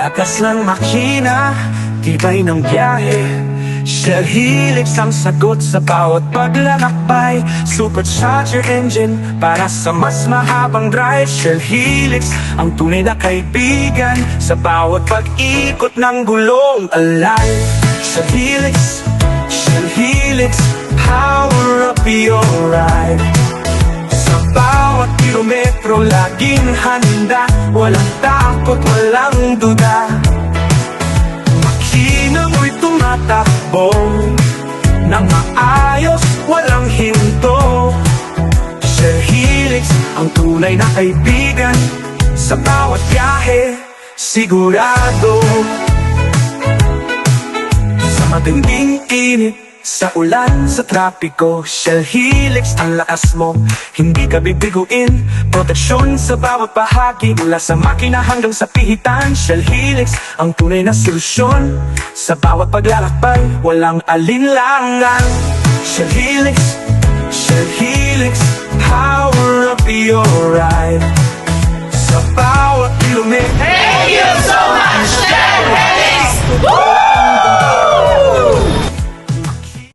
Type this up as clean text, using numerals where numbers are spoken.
Lakas ng makina, tibay ng biyahe. Shell Helix ang sagot sa bawat paglalakbay. Supercharger engine para sa mas mahabang drive. Shell Helix ang tunay na kaibigan sa bawat pag-ikot ng gulong alive. Shell Helix, Shell Helix, power up your ride. Sa bawat kilometro laging handa, walang takot, walang duda. Makina mo'y tumatakbo nang maayos, walang hinto. Shell Helix ang tunay na kaibigan sa bawat biyahe, sigurado. Sa matinding init, sa ulan, sa trapiko, Shell Helix ang lakas mo, hindi ka bibiguin. Proteksyon sa bawat bahagi, mula sa makina hanggang sa pihitan. Shell Helix ang tunay na solusyon sa bawat paglalakbay, walang alinlangan. Shell Helix, Shell Helix, power up your ride.